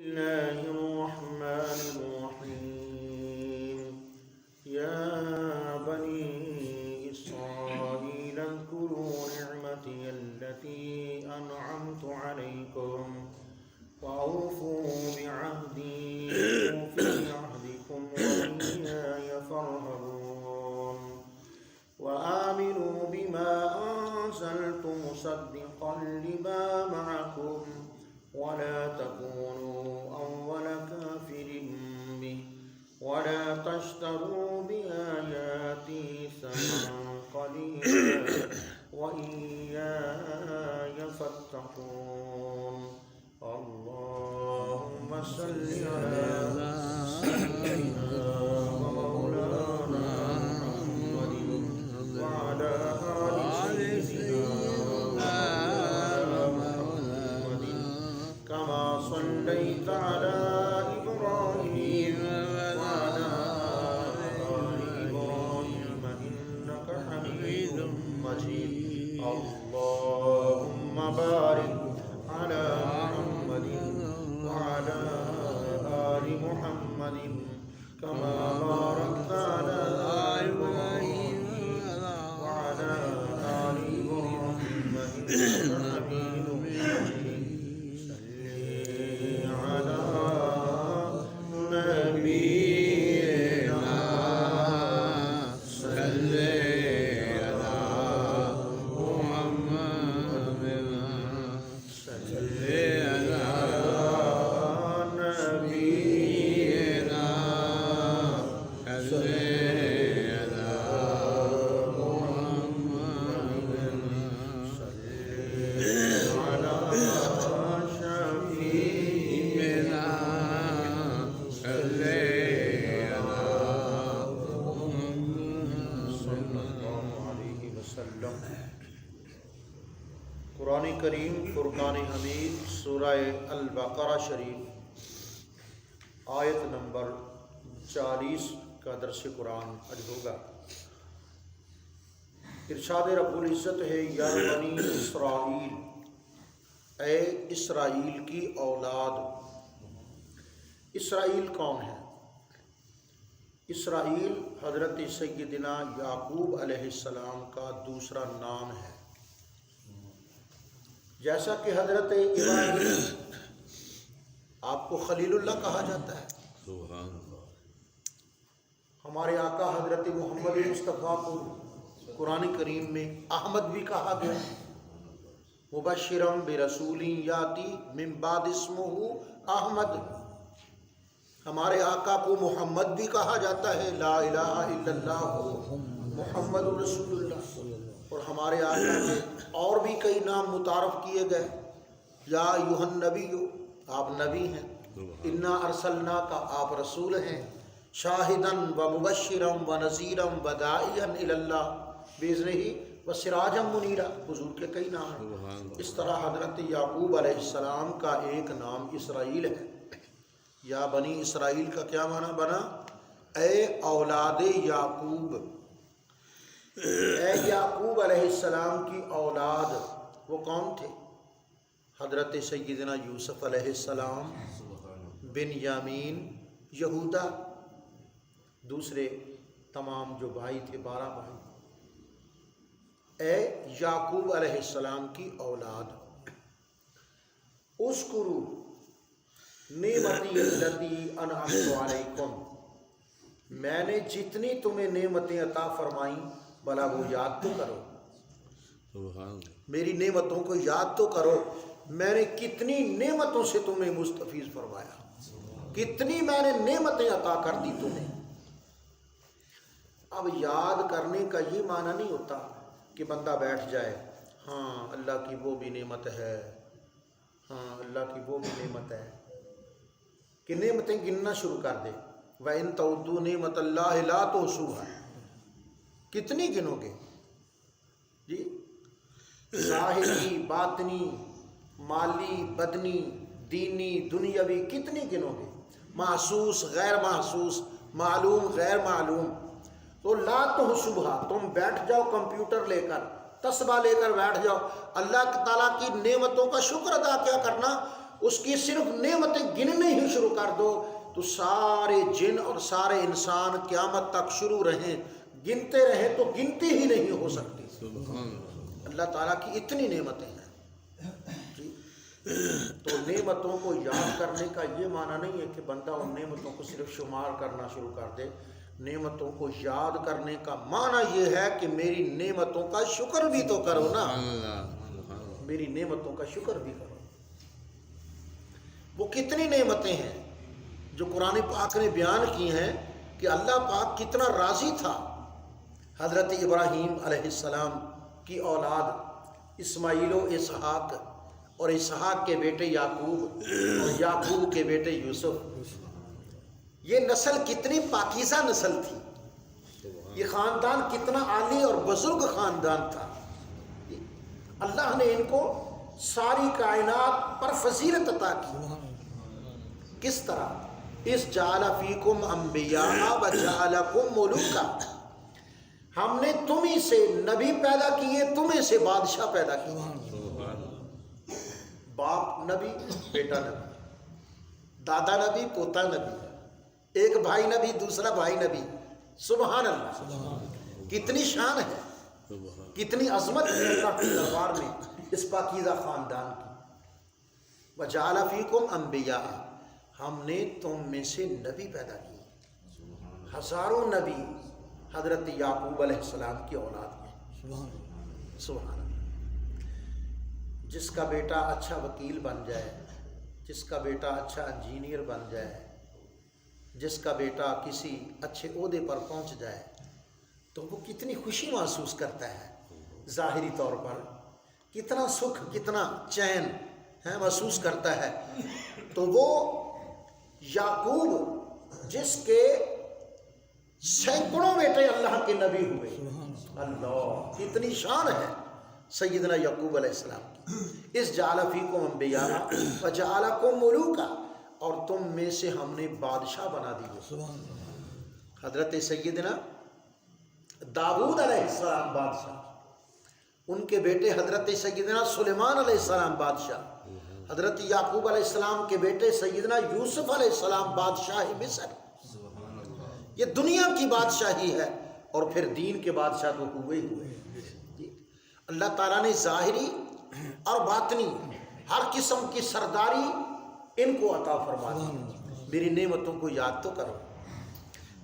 الله الرحمن الرحيم يا بني إسرائيل اذكروا نعمتي التي أنعمت عليكم وأوفوا بعهدي أوف بعهدكم وإياي فارهبون وآمنوا بما أنزلت مصدقا لما معكم ولا تكونوا أول كافر به ولا تشتروا بآياتي ثمنا قليلا وإياي فاتقون اللهم صل على سيدنا ومولانا محمد وعلى آل سيدنا محمد كما صليت على إبراهيم وعلى آل إبراهيم إنك حميد مجيد اللهم بارك على محمد وعلى آل محمد كما باركت على إبراهيم وعلى آل إبراهيم إنك حميد مجيد صل على نبينا صل على محمد صل على نبينا صل على محمد صل على شفيعنا صل على محمد صلی اللہ علیہ وسلم۔ قرآن کریم فرقان حمید سورہ البقرہ شریف آیت نمبر 40 کا درس قرآن آج ہوگا۔ ارشاد رب العزت ہے یا بنی اسرائیل، اے اسرائیل کی اولاد۔ اسرائیل کون ہے؟ اسرائیل حضرت سیدنا یعقوب علیہ السلام کا دوسرا نام ہے، جیسا کہ حضرت ابراہیم آپ کو خلیل اللہ کہا جاتا ہے، سبحان اللہ۔ ہمارے آقا حضرت محمد مصطفیٰ کو قرآن کریم میں احمد بھی کہا گیا، مبشرم برسول یاتی من بعد اسمہ احمد۔ ہمارے آقا کو محمد بھی کہا جاتا ہے، لا الہ الا اللہ محمد رسول اللہ۔ اور ہمارے آقا کے اور بھی کئی نام متعارف کیے گئے، یا ایھا النبی، آپ نبی ہیں، انا ارسلناک، آپ رسول ہیں، شاہدا و مبشرا و نذیرا و داعیا الی اللہ باذنہ و سراجا منیرا، حضور کے کئی نام ہیں۔ اس طرح حضرت یعقوب علیہ السلام کا ایک نام اسرائیل ہے۔ یا بنی اسرائیل کا کیا معنی بنا؟ اے اولاد یعقوب، اے یعقوب علیہ السلام کی اولاد۔ وہ کون تھے؟ حضرت سیدنا یوسف علیہ السلام، بنیامین، یہودا، دوسرے تمام جو بھائی تھے 12 بھائی، اے یعقوب علیہ السلام کی اولاد۔ اذکروا نعمتی التی انعمت علیکم، میں نے جتنی تمہیں نعمتیں عطا فرمائیں بھلا وہ یاد تو کرو، سبحان اللہ۔ میری نعمتوں کو یاد تو کرو، میں نے کتنی نعمتوں سے تمہیں مستفیض فرمایا، کتنی میں نے نعمتیں عطا کر دی تمہیں۔ اب یاد کرنے کا یہ معنی نہیں ہوتا کہ بندہ بیٹھ جائے، ہاں اللہ کی وہ بھی نعمت ہے، ہاں اللہ کی وہ بھی نعمت ہے، کہ نعمتیں گننا شروع کر دے۔ وَإِن تَعُدُّوا نِعْمَتَ اللَّهِ لَا تُحْصُوهَا، کتنی گنو گے جی؟ ظاہری، باطنی، مالی، بدنی، دینی، دنیاوی، کتنی گنو گے؟ محسوس، غیر محسوس، معلوم، غیر معلوم۔ تو لا تحصوها، تم بیٹھ جاؤ کمپیوٹر لے کر، تسبیح لے کر بیٹھ جاؤ، اللہ تعالیٰ کی نعمتوں کا شکر ادا کیا کرنا، اس کی صرف نعمتیں گننے ہی شروع کر دو تو سارے جن اور سارے انسان قیامت تک شروع رہیں گنتے رہیں تو گنتی ہی نہیں ہو سکتی. سبحان اللہ. اللہ تعالیٰ کی اتنی نعمتیں ہیں جی. تو نعمتوں کو یاد کرنے کا یہ معنی نہیں ہے کہ بندہ ان نعمتوں کو صرف شمار کرنا شروع کر دے. نعمتوں کو یاد کرنے کا معنی یہ ہے کہ میری نعمتوں کا شکر بھی تو کرو نا. میری نعمتوں کا شکر بھی کرو. وہ کتنی نعمتیں ہیں جو قرآن پاک نے بیان کی ہیں کہ اللہ پاک کتنا راضی تھا. حضرت ابراہیم علیہ السلام کی اولاد اسماعیل و اسحاق اور اسحاق کے بیٹے یعقوب اور یعقوب کے بیٹے یوسف. یہ نسل کتنی پاکیزہ نسل تھی. یہ خاندان کتنا عالی اور بزرگ خاندان تھا. اللہ نے ان کو ساری کائنات پر فضیلت عطا کی. کس طرح؟ اس جعل فیکم انبیاء و جعلکم ملوکا. ہم نے تمہیں سے نبی پیدا کیے تمہیں سے بادشاہ پیدا کیے. باپ نبی بیٹا نبی دادا نبی پوتا نبی ایک بھائی نبی دوسرا بھائی نبی. سبحان اللہ. کتنی شان ہے کتنی عظمت ہے اللہ کے دربار میں اس پاکیزہ خاندان کی. وجعل فیکم انبیاء. ہم نے تم میں سے نبی پیدا کیے. ہزاروں نبی حضرت یعقوب علیہ السلام کی اولاد میں. سبحان اللہ. جس کا بیٹا اچھا وکیل بن جائے جس کا بیٹا اچھا انجینئر بن جائے جس کا بیٹا کسی اچھے عہدے پر پہنچ جائے تو وہ کتنی خوشی محسوس کرتا ہے. ظاہری طور پر کتنا سکھ کتنا چین ہے محسوس کرتا ہے. تو وہ یعقوب جس کے سینکڑوں بیٹے اللہ کے نبی ہوئے. اللہ کتنی شان ہے سیدنا یعقوب علیہ السلام کی. اس جعل فیکم انبیاء وجعلکم ملوکا. اور تم میں سے ہم نے بادشاہ بنا دی. حضرت سیدنا داؤد علیہ السلام بادشاہ. ان کے بیٹے حضرت سیدنا سلیمان علیہ السلام بادشاہ. حضرت یعقوب علیہ السلام کے بیٹے سیدنا یوسف علیہ السلام بادشاہ مصر. یہ دنیا کی بادشاہی ہے اور پھر دین کے بادشاہ تو ہوئے ہوئے. اللہ تعالیٰ نے ظاہری اور باطنی ہر قسم کی سرداری ان کو عطا فرما دی. میری نعمتوں کو یاد تو کرو.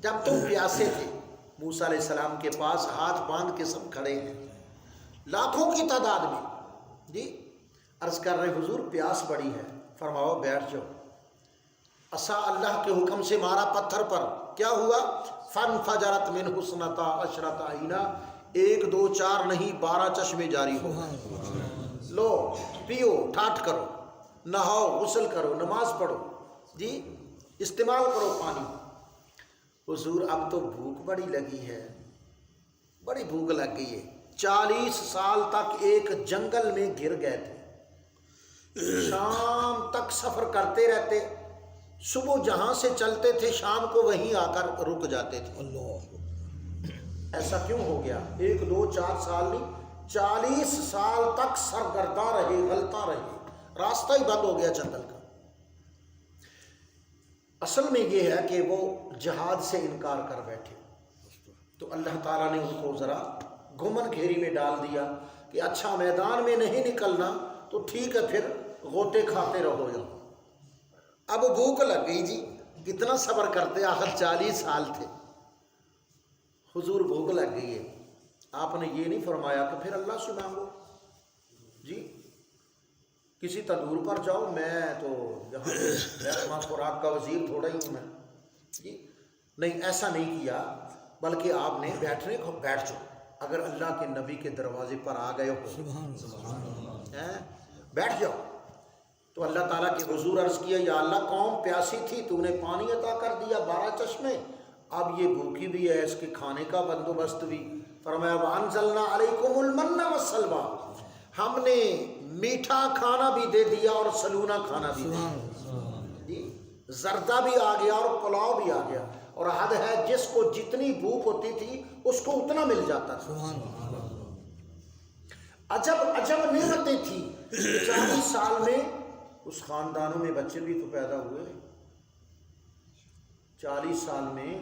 جب تم پیاسے تھے موسیٰ علیہ السلام کے پاس ہاتھ باندھ کے سب کھڑے ہیں لاکھوں کی تعداد میں جی. عرض کر رہے حضور پیاس بڑی ہے. فرماؤ بیٹھ جاؤ. عصا اللہ کے حکم سے مارا پتھر پر. کیا ہوا؟ فانفجرت منہ اثنتا عشرۃ عینا. 1 2 4 نہیں 12 چشمے جاری ہو. لو پیو ٹھاٹھ کرو نہاؤ غسل کرو نماز پڑھو جی استعمال کرو پانی. حضور اب تو بھوک بڑی لگی ہے بڑی بھوک لگ گئی ہے. 40 سال تک ایک جنگل میں گر گئے تھے. شام تک سفر کرتے رہتے. صبح جہاں سے چلتے تھے شام کو وہیں آ کر رک جاتے تھے. اللہ ایسا کیوں ہو گیا؟ 1 2 4 سال نہیں 40 سال تک سرگرداں رہے غلطاں رہے. راستہ ہی بند ہو گیا جنگل کا. اصل میں یہ ہے کہ وہ جہاد سے انکار کر بیٹھے تو اللہ تعالیٰ نے ان کو ذرا گھمن گھیری میں ڈال دیا کہ اچھا میدان میں نہیں نکلنا تو ٹھیک ہے پھر غوطے کھاتے رہو یہاں. اب بھوک لگ گئی جی. کتنا صبر کرتے آخر 40 سال تھے. حضور بھوک لگ گئی ہے. آپ نے یہ نہیں فرمایا کہ پھر اللہ سے مانگو جی کسی تندور پر جاؤ. میں تو یہاں خوراک کا وزیر تھوڑا ہی ہوں میں جی. نہیں ایسا نہیں کیا بلکہ آپ نے بیٹھنے کو بیٹھ جاؤ. اگر اللہ کے نبی کے دروازے پر آ گئے ہو بیٹھ جاؤ. تو اللہ تعالیٰ کے حضور عرض کیا یا اللہ قوم پیاسی تھی تو نے پانی عطا کر دیا 12 چشمے. اب یہ بھوکی بھی ہے اس کے کھانے کا بندوبست بھی. فرمایا وانزلنا علیکم المن والسلویٰ. ہم نے میٹھا کھانا بھی دے دیا اور سلونا کھانا بھی دے دیا. زردہ بھی آ گیا اور پلاؤ بھی آ گیا. اور حد ہے جس کو جتنی بھوک ہوتی تھی اس کو اتنا مل جاتا تھا. عجب عجب نعمتیں تھیں. 40 سال میں اس خاندانوں میں بچے بھی تو پیدا ہوئے، 40 سال میں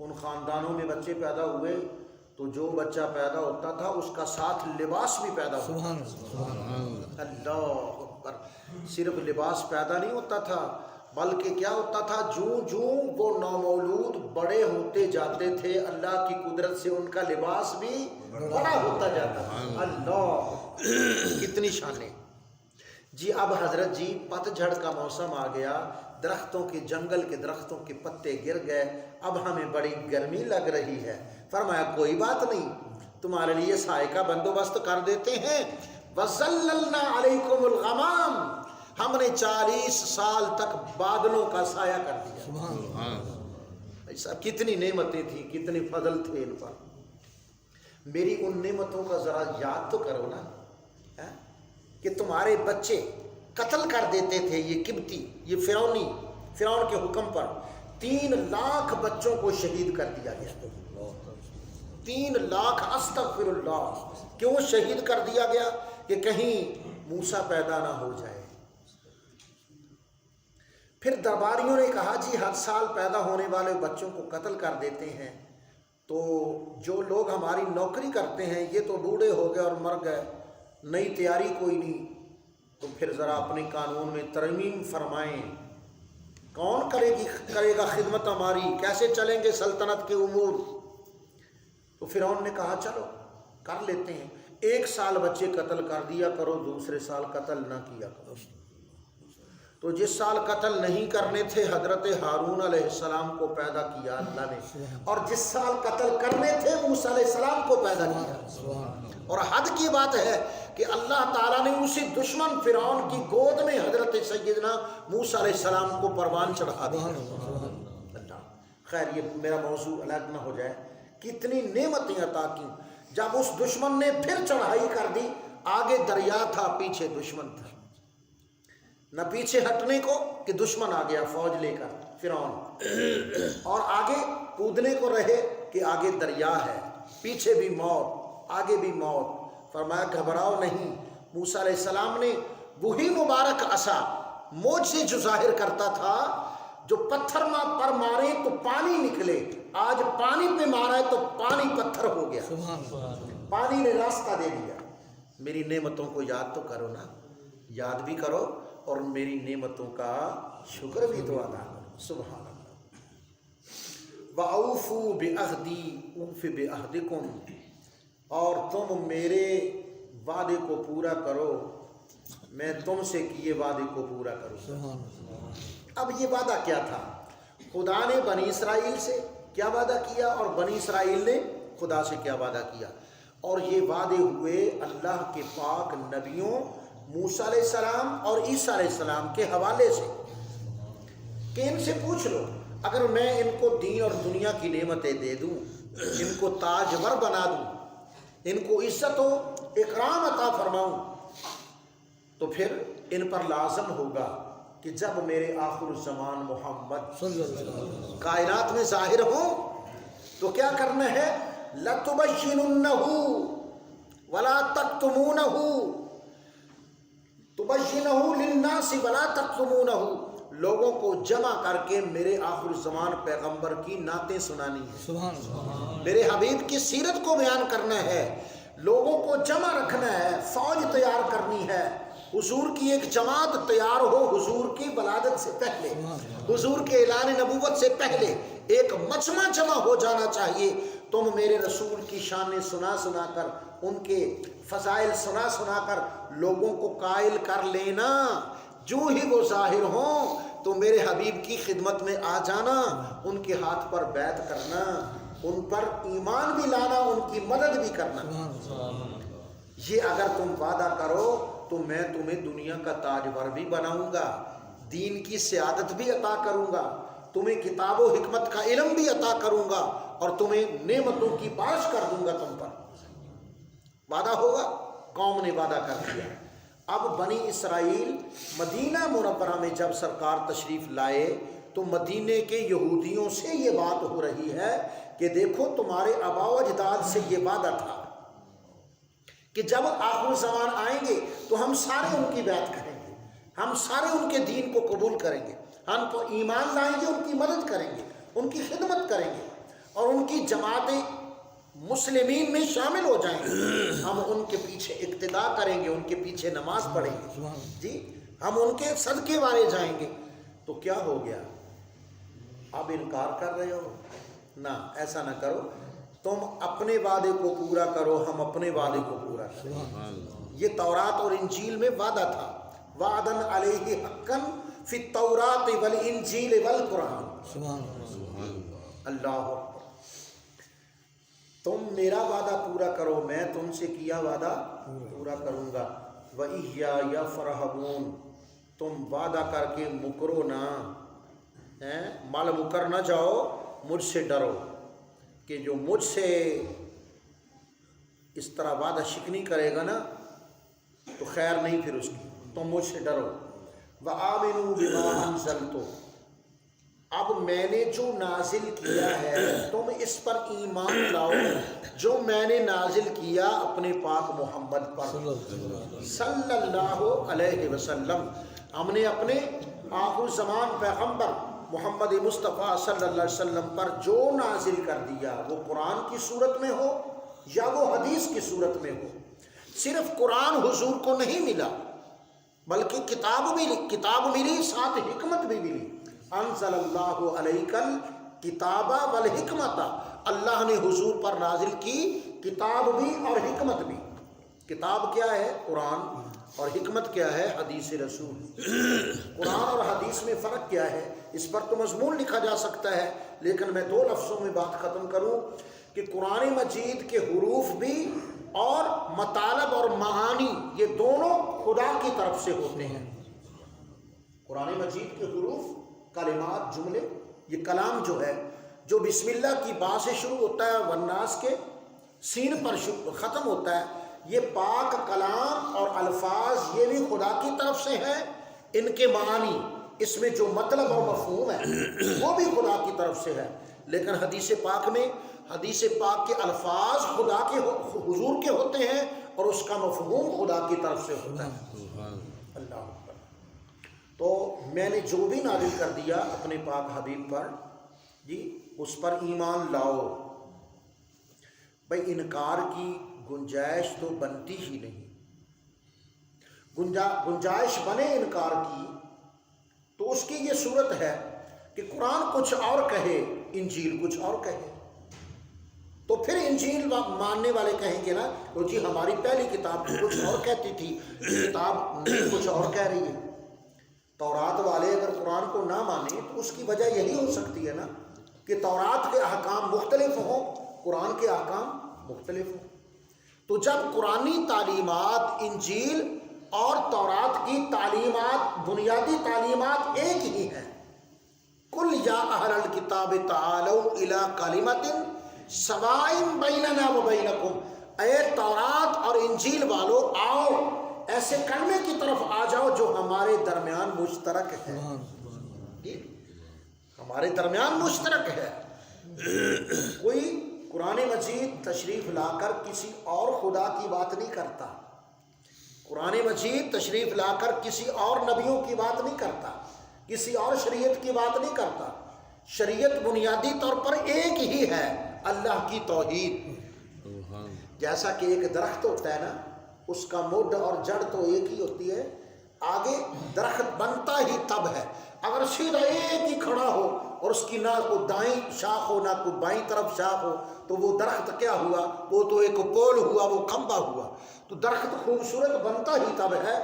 ان خاندانوں میں بچے پیدا ہوئے، تو جو بچہ پیدا ہوتا تھا اس کا ساتھ لباس بھی پیدا ہوتا تھا۔ اللہ اکبر، صرف لباس پیدا نہیں ہوتا تھا، بلکہ کیا ہوتا تھا، جوں وہ نومولود بڑے ہوتے جاتے تھے، اللہ کی قدرت سے ان کا لباس بھی بڑا ہوتا جاتا تھا۔ اللہ کتنی شانیں۔ جی اب حضرت جی پت جھڑ کا موسم آ گیا، درختوں کے جنگل کے درختوں کے پتے گر گئے، اب ہمیں بڑی گرمی لگ رہی ہے۔ فرمایا کوئی بات نہیں، تمہارے لیے سائے کا بندوبست کر دیتے ہیں۔ وَظَلَّلْنَا عَلَيْكُمُ الْغَمَامَ، ہم نے 40 سال تک بادلوں کا سایہ کر دیا۔ ایسا کتنی نعمتیں تھیں، کتنے فضل تھے ان پر۔ میری ان نعمتوں کا ذرا یاد تو کرو نا، کہ تمہارے بچے قتل کر دیتے تھے یہ قبطی، یہ فرعون کے حکم پر 3 لاکھ بچوں کو شہید کر دیا گیا۔ 3 لاکھ، استغفر اللہ، کیوں شہید کر دیا گیا؟ کہ کہیں موسیٰ پیدا نہ ہو جائے۔ پھر درباریوں نے کہا جی ہر سال پیدا ہونے والے بچوں کو قتل کر دیتے ہیں، تو جو لوگ ہماری نوکری کرتے ہیں یہ تو بوڑھے ہو گئے اور مر گئے، نئی تیاری کوئی نہیں، تو پھر ذرا اپنے قانون میں ترمیم فرمائیں، کون کرے گا خدمت ہماری، کیسے چلیں گے سلطنت کے امور؟ تو فرعون نے کہا چلو کر لیتے ہیں، 1 سال بچے قتل کر دیا کرو، دوسرے سال قتل نہ کیا کرو۔ تو جس سال قتل نہیں کرنے تھے حضرت ہارون علیہ السلام کو پیدا کیا اللہ نے، اور جس سال قتل کرنے تھے موسیٰ علیہ السلام کو پیدا کیا۔ اور حد کی بات ہے کہ اللہ تعالیٰ نے اسی دشمن فرعون کی گود میں حضرت سیدنا موسیٰ علیہ السلام کو پروان چڑھا دیا۔ اللہ خیر، یہ میرا موضوع الگ نہ ہو جائے، کتنی نعمتیں عطا کی۔ جب اس دشمن نے پھر چڑھائی کر دی، آگے دریا تھا پیچھے دشمن تھا، نہ پیچھے ہٹنے کو کہ دشمن آ گیا فوج لے کر فرعون، اور آگے کودنے کو رہے کہ آگے دریا ہے، پیچھے بھی موت آگے بھی موت۔ فرمایا گھبراؤ نہیں، موسیٰ علیہ السلام نے وہی مبارک عصا موجزے جو ظاہر کرتا تھا، جو پتھر پر مارے تو پانی نکلے، آج پانی پہ مارا ہے تو پانی پتھر ہو گیا، پانی نے راستہ دے دیا۔ میری نعمتوں کو یاد تو کرو نا، یاد بھی کرو اور میری نعمتوں کا شکر بھی تو ادا کرو۔ سبحان اللہ۔ وَأَوْفُوا بِعَهْدِي أُوفِ بِعَهْدِكُمْ، اور تم میرے وعدے کو پورا کرو، میں تم سے کیے وعدے کو پورا کروں۔ اب یہ وعدہ کیا تھا؟ خدا نے بنی اسرائیل سے کیا وعدہ کیا اور بنی اسرائیل نے خدا سے کیا وعدہ کیا، اور یہ وعدے ہوئے اللہ کے پاک نبیوں موسیٰ علیہ السلام اور عیسیٰ علیہ السلام کے حوالے سے، کہ ان سے پوچھ لو اگر میں ان کو دین اور دنیا کی نعمتیں دے دوں، ان کو تاجور بنا دوں، ان کو عزت و اکرام عطا فرماؤں، تو پھر ان پر لازم ہوگا کہ جب میرے آخر الزمان محمد کائنات میں ظاہر ہوں تو کیا کرنا ہے؟ لَتُبَيِّنُنَّهُ وَلَا تَكْتُمُونَهُ، تُبَيِّنُهُ لِلنَّاسِ وَلَا تَكْتُمُونَهُ، لوگوں کو جمع کر کے میرے آخر الزمان پیغمبر کی نعتیں سنانی ہے، میرے حبیب کی سیرت کو بیان کرنا ہے، لوگوں کو جمع رکھنا ہے، فوج تیار کرنی ہے، حضور کی ایک جماعت تیار ہو حضور کی ولادت سے پہلے، حضور کے اعلان نبوت سے پہلے ایک مجمع جمع ہو جانا چاہیے۔ تم میرے رسول کی شانیں سنا سنا کر، ان کے فضائل سنا سنا کر لوگوں کو قائل کر لینا، جو ہی وہ ظاہر ہوں تو میرے حبیب کی خدمت میں آ جانا، ان کے ہاتھ پر بیعت کرنا، ان پر ایمان بھی لانا، ان کی مدد بھی کرنا۔ یہ اگر تم وعدہ کرو تو میں تمہیں دنیا کا تاجور بھی بناؤں گا، دین کی سیادت بھی عطا کروں گا، تمہیں کتاب و حکمت کا علم بھی عطا کروں گا، اور تمہیں نعمتوں کی بارش کر دوں گا تم پر۔ وعدہ ہوگا، قوم نے وعدہ کر دیا۔ اب بنی اسرائیل مدینہ منورہ میں جب سرکار تشریف لائے تو مدینے کے یہودیوں سے یہ بات ہو رہی ہے کہ دیکھو تمہارے آباء و اجداد سے یہ وعدہ تھا کہ جب آخر زمان آئیں گے تو ہم سارے ان کی بیعت کریں گے۔ ہم سارے ان کے دین کو قبول کریں گے، ہم کو ایمان لائیں گے، ان کی مدد کریں گے، ان کی خدمت کریں گے اور ان کی جماعت مسلمین میں شامل ہو جائیں گے، ہم ان کے پیچھے اقتداء کریں گے، ان کے پیچھے نماز پڑھیں گے، جی ہم ان کے صدقے والے جائیں گے۔ تو کیا ہو گیا؟ اب انکار کر رہے ہو؟ نہ، ایسا نہ کرو، تم اپنے وعدے کو پورا کرو، ہم اپنے وعدے کو پورا کریں۔ یہ تورات اور انجیل میں وعدہ تھا، وعدن علیہ حقا فی التورات والانجیل والقرآن۔ اللہ اکبر۔ تم میرا وعدہ پورا کرو، میں تم سے کیا وعدہ پورا کروں گا۔ وَإِيَّايَ فَارْهَبُونِ، تم وعدہ کر کے مکرو نہ، مال مکر نہ جاؤ، مجھ سے ڈرو، کہ جو مجھ سے اس طرح وعدہ شکنی کرے گا نا تو خیر نہیں پھر اس کی، تم مجھ سے ڈرو۔ وَآمِنُوا بِمَا أَنزَلْتُ، اب میں نے جو نازل کیا ہے تم اس پر ایمان لاؤ جو میں نے نازل کیا اپنے پاک محمد پر صلی اللہ علیہ وسلم۔ ہم نے اپنے آخر زمان پیغمبر محمد مصطفیٰ صلی اللہ علیہ وسلم پر جو نازل کر دیا، وہ قرآن کی صورت میں ہو یا وہ حدیث کی صورت میں ہو، صرف قرآن حضور کو نہیں ملا بلکہ کتاب ملی، ساتھ حکمت بھی ملی۔ انزل اللہ علیک الکتاب والحکمت، اللہ نے حضور پر نازل کی کتاب بھی اور حکمت بھی۔ کتاب کیا ہے؟ قرآن، اور حکمت کیا ہے؟ حدیث رسول۔ قرآن اور حدیث میں فرق کیا ہے؟ اس پر تو مضمون لکھا جا سکتا ہے، لیکن میں دو لفظوں میں بات ختم کروں کہ قرآن مجید کے حروف بھی اور مطالب اور معانی یہ دونوں خدا کی طرف سے ہوتے ہیں۔ قرآن مجید کے حروف، کلمات، جملے، یہ کلام جو ہے جو بسم اللہ کی با سے شروع ہوتا ہے والناس کے سین پر ختم ہوتا ہے، یہ پاک کلام اور الفاظ یہ بھی خدا کی طرف سے ہیں، ان کے معانی، اس میں جو مطلب اور مفہوم ہے وہ بھی خدا کی طرف سے ہے۔ لیکن حدیث پاک میں حدیث پاک کے الفاظ خدا کے حضور کے ہوتے ہیں اور اس کا مفہوم خدا کی طرف سے ہوتا ہے۔ اللہ اکبر۔ تو میں نے جو بھی نازل کر دیا اپنے پاک حبیب پر، جی اس پر ایمان لاؤ۔ بھائی انکار کی گنجائش تو بنتی ہی نہیں، گنجائش بنے انکار کی تو اس کی یہ صورت ہے کہ قرآن کچھ اور کہے، انجیل کچھ اور کہے، تو پھر انجیل ماننے والے کہیں گے نا تو جی ہماری پہلی کتاب کچھ اور کہتی تھی، یہ کتاب کچھ اور کہہ رہی ہے۔ تورات والے اگر قرآن کو نہ مانیں تو اس کی وجہ یہی ہو سکتی ہے نا کہ تورات کے احکام مختلف ہوں، قرآن کے احکام مختلف ہوں۔ تو جب قرآنی تعلیمات، انجیل اور تورات کی تعلیمات، بنیادی تعلیمات ایک ہی ہیں، قل یا اہل الکتاب تعالوا الی کلمۃ سواء بیننا وبینکم، اے تورات اور انجیل والو آؤ ایسے کلمے کی طرف آ جاؤ جو ہمارے درمیان مشترک ہے، ہمارے درمیان مشترک ہے۔ کوئی قرآن مجید تشریف لا کر کسی اور خدا کی بات نہیں کرتا، قرآن مجید تشریف لا کر کسی اور نبیوں کی بات نہیں کرتا، کسی اور شریعت کی بات نہیں کرتا۔ شریعت بنیادی طور پر ایک ہی ہے، اللہ کی توحید۔ جیسا کہ ایک درخت ہوتا ہے نا، اس کا مڈ اور جڑ تو ایک ہی ہوتی ہے، آگے درخت بنتا ہی تب ہے۔ اگر سیدھا ایک ہی کھڑا ہو اور اس کی نہ کوئی دائیں شاخ ہو نہ کوئی بائیں طرف شاخ ہو تو وہ درخت کیا ہوا؟ وہ تو ایک پول ہوا، وہ کھمبا ہوا۔ تو درخت خوبصورت بنتا ہی تب ہے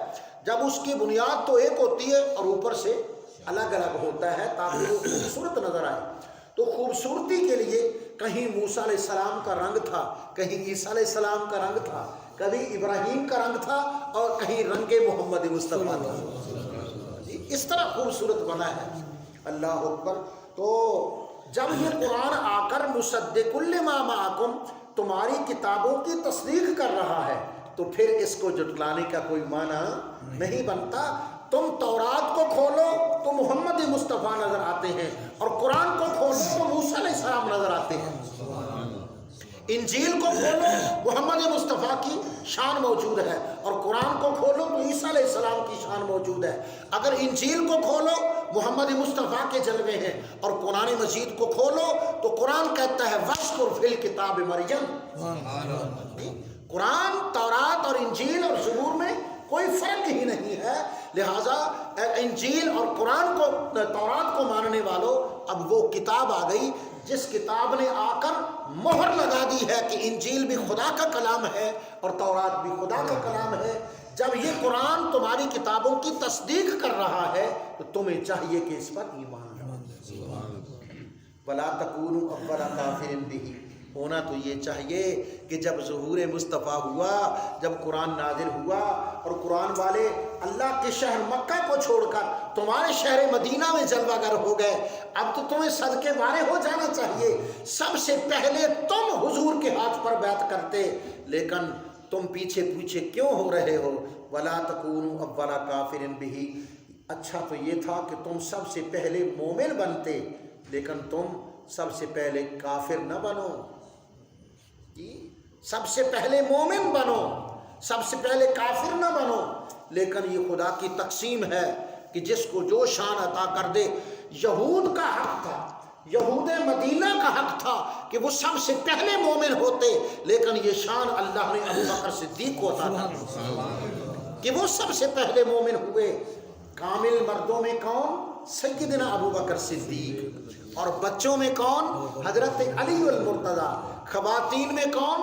جب اس کی بنیاد تو ایک ہوتی ہے اور اوپر سے الگ الگ ہوتا ہے تاکہ وہ خوبصورت نظر آئے۔ تو خوبصورتی کے لیے کہیں موسیٰ علیہ السلام کا رنگ تھا، کہیں عیسیٰ علیہ السلام کا رنگ تھا، کبھی ابراہیم کا رنگ تھا اور کہیں رنگ محمد مصطفیٰ تھا۔ اس طرح خوبصورت بنا ہے۔ اللہ اکبر۔ تو جب یہ قرآن آ کر مصدق لما معکم، تمہاری کتابوں کی تصدیق کر رہا ہے، تو پھر اس کو جھٹلانے کا کوئی معنی نہیں بنتا۔ تم تورات کو کھولو تو محمد مصطفیٰ نظر آتے ہیں، اور قرآن کو کھولو تو موسیٰ علیہ السلام نظر آتے ہیں۔ انجیل کو کھولو محمد مصطفیٰ کی شان موجود ہے، اور قرآن کو کھولو تو عیسیٰ علیہ السلام کی شان موجود ہے۔ اگر انجیل کو کھولو محمد مصطفیٰ کے جلوے ہیں، اور قرآن مجید کو کھولو تو قرآن کہتا ہے وَاذْكُرْ فِي الْكِتَابِ مَرْيَمَ۔ قرآن، تورات اور انجیل اور زبور میں کوئی فرق ہی نہیں ہے، لہٰذا انجیل اور قرآن کو، تورات کو ماننے والوں، اب وہ کتاب آ گئی جس کتاب نے آ کر مہر لگا دی ہے کہ انجیل بھی خدا کا کلام ہے اور تورات بھی خدا کا کلام ہے۔ جب یہ قرآن تمہاری کتابوں کی تصدیق کر رہا ہے تو تمہیں چاہیے کہ اس پر ایمان لاؤ۔ وَلَا تَكُونُوا أَوَّلَ كَافِرٍ بِهِ، ہونا تو یہ چاہیے کہ جب ظہور مصطفیٰ ہوا، جب قرآن نازل ہوا اور قرآن والے اللہ کے شہر مکہ کو چھوڑ کر تمہارے شہر مدینہ میں جلوہ گر ہو گئے، اب تو تمہیں صدقے وارے ہو جانا چاہیے۔ سب سے پہلے تم حضور کے ہاتھ پر بیعت کرتے، لیکن تم پیچھے پیچھے کیوں ہو رہے ہو؟ وَلَا تَكُونُوا أَوَّلَ كَافِرٍ بِهِ، اچھا تو یہ تھا کہ تم سب سے پہلے مومن بنتے، لیکن تم سب سے پہلے کافر نہ بنو۔ سب سے پہلے مومن بنو، سب سے پہلے کافر نہ بنو، لیکن یہ خدا کی تقسیم ہے کہ جس کو جو شان عطا کر دے۔ یہود کا حق تھا، یہود مدینہ کا حق تھا کہ وہ سب سے پہلے مومن ہوتے، لیکن یہ شان اللہ نے ابو بکر صدیق کو عطا کر کہ وہ سب سے پہلے مومن ہوئے۔ کامل مردوں میں کون؟ سیدنا ابو بکر صدیق، اور بچوں میں کون؟ حضرت علی المرتضیٰ، خواتین میں کون؟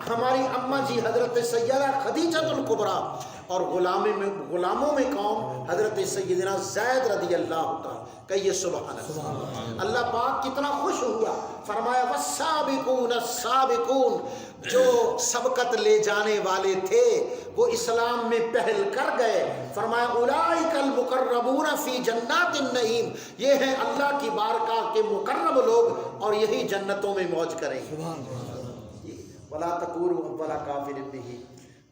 ہماری اماں جی حضرت سیدہ خدیجہ الکبریٰ، اور غلاموں میں کون؟ حضرت سیدنا زید رضی اللہ تعالیٰ۔ کہیے سبحان اللہ۔ اللہ پاک کتنا خوش ہوا، فرمایا والسابقون السابقون، جو سبقت لے جانے والے تھے وہ اسلام میں پہل کر گئے، فرمایا اولئک المقربون فی جنات النعیم، یہ ہیں اللہ کی بارگاہ کے مقرب لوگ اور یہی جنتوں میں موج کریں گے۔ وَلَا تَكُونُوا أَوَّلَ كَافِرٍ بِهِ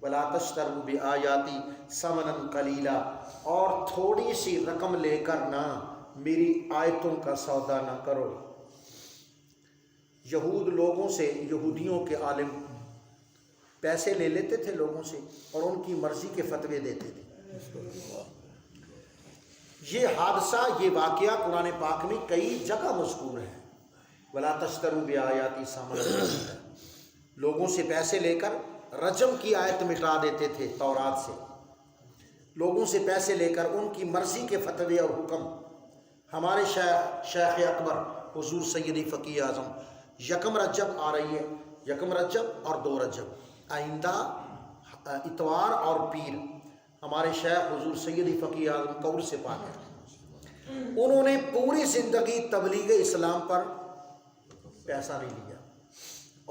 وَلَا تَشْتَرُوا بِآيَاتِي ثَمَنًا قَلِيلًا، اور تھوڑی سی رقم لے کر نہ میری آیتوں کا سودا نہ کرو۔ یہود لوگوں سے، یہودیوں کے عالم پیسے لے لیتے تھے لوگوں سے اور ان کی مرضی کے فتوے دیتے تھے۔ یہ حادثہ، یہ واقعہ قرآن پاک میں کئی جگہ مذکور ہے۔ وَلَا تَشْتَرُوا بِآيَاتِي ثَمَنًا قَلِيلًا، لوگوں سے پیسے لے کر رجم کی آیت مٹا دیتے تھے تورات سے، لوگوں سے پیسے لے کر ان کی مرضی کے فتوے اور حکم۔ ہمارے شیخ اکبر حضور سیدی فقیہ اعظم، یکم رجب آ رہی ہے، یکم رجب اور 2 رجب، آئندہ اتوار اور پیر، ہمارے شیخ حضور سیدی فقیہ اعظم قبر سے پاک ہے، انہوں نے پوری زندگی تبلیغ اسلام پر پیسہ نہیں لیا،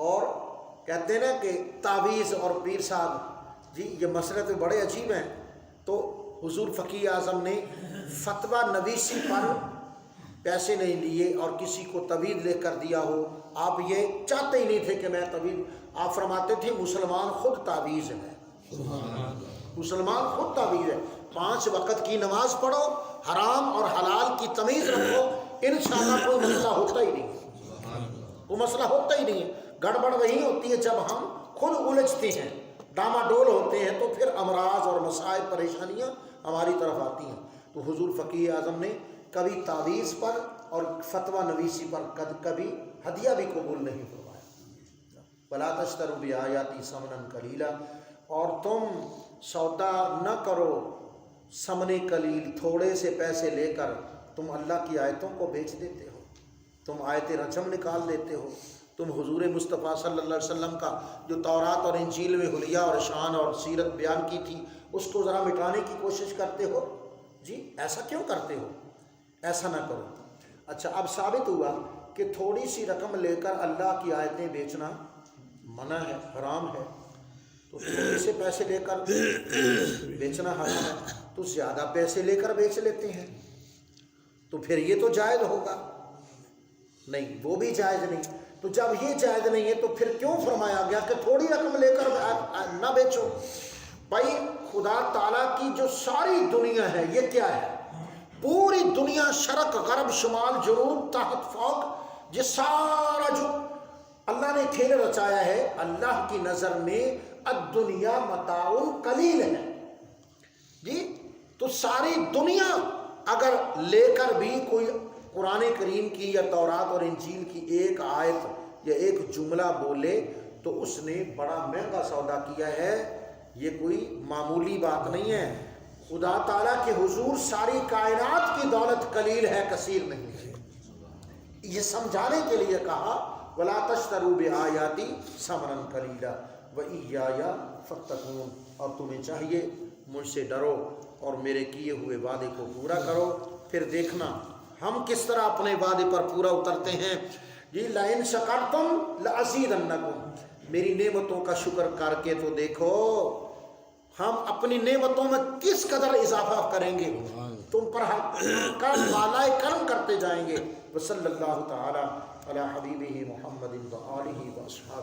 اور کہتے ہیں نا کہ تعویذ اور پیر صاحب جی یہ مسئلے تو بڑے عجیب ہیں، تو حضور فقیہ اعظم نے فتویٰ نویسی پر پیسے نہیں لیے اور کسی کو تعویذ لے کر دیا ہو۔ آپ یہ چاہتے ہی نہیں تھے کہ میں تعویذ، آپ فرماتے تھے مسلمان خود تعویذ ہے، مسلمان خود تعویذ ہے۔ 5 وقت کی نماز پڑھو، حرام اور حلال کی تمیز رکھو، انشاءاللہ کوئی مسئلہ ہوتا ہی نہیں، وہ مسئلہ ہوتا ہی نہیں ہے۔ گڑبڑ وہی ہوتی ہے جب ہم خود الجھتے ہیں، ڈاما ڈول ہوتے ہیں، تو پھر امراض اور مسائل پریشانیاں ہماری طرف آتی ہیں۔ تو حضور فقیہ اعظم نے کبھی تعویذ پر اور فتویٰ نویسی پر کبھی ہدیہ بھی قبول نہیں فرمایا۔ وَلَا تَشْتَرُوا بِآيَاتِي ثَمَنًا قَلِيلًا، اور تم سودا نہ کرو ثمن قلیل، تھوڑے سے پیسے لے کر تم اللہ کی آیتوں کو بیچ دیتے ہو، تم آیت رجم نکال دیتے ہو، تم حضور مصطفیٰ صلی اللہ علیہ وسلم کا جو تورات اور انجیل میں حلیہ اور شان اور سیرت بیان کی تھی اس کو ذرا مٹانے کی کوشش کرتے ہو۔ جی ایسا کیوں کرتے ہو؟ ایسا نہ کرو۔ اچھا اب ثابت ہوا کہ تھوڑی سی رقم لے کر اللہ کی آیتیں بیچنا منع ہے، حرام ہے، تو تھوڑے سے پیسے لے کر بیچنا حرام ہے، تو زیادہ پیسے لے کر بیچ لیتے ہیں، تو پھر یہ تو جائز ہوگا نہیں، وہ بھی جائز نہیں۔ تو جب یہ جائز نہیں ہے تو پھر کیوں فرمایا گیا کہ تھوڑی رقم لے کر نہ بیچو؟ بھائی خدا تعالیٰ کی جو ساری دنیا ہے یہ کیا ہے؟ پوری دنیا، شرق غرب شمال جنوب تحت فوق، یہ سارا جو اللہ نے کھیل رچایا ہے. اللہ کی نظر میں الدنیا متاع قلیل ہے جی. تو ساری دنیا اگر لے کر بھی کوئی قرآن کریم کی یا تورات اور انجیل کی ایک آیت یا ایک جملہ بولے تو اس نے بڑا مہنگا سودا کیا ہے. یہ کوئی معمولی بات نہیں ہے. خدا تعالیٰ کے حضور ساری کائنات کی دولت قلیل ہے، کثیر نہیں ہے. یہ سمجھانے کے لیے کہا وَلَا تَشْتَرُوا بِآيَاتِي ثَمَنًا قَلِيلًا وَإِيَّايَ فَاتَّقُونِ. اور تمہیں چاہیے مجھ سے ڈرو اور میرے کیے ہوئے وعدے کو پورا کرو. پھر دیکھنا ہم کس طرح اپنے وعدے پر پورا اترتے ہیں جی. لَإِن شَكَرْتُمْ لَأَزِيدَنَّكُمْ. میری نعمتوں کا شکر کر کے تو دیکھو ہم اپنی نعمتوں میں کس قدر اضافہ کریں گے. تم پر کرم بالائے کرم کرتے جائیں گے. وصلی اللہ تعالی علی حبیبہ محمد و آلہ و اصحابہ.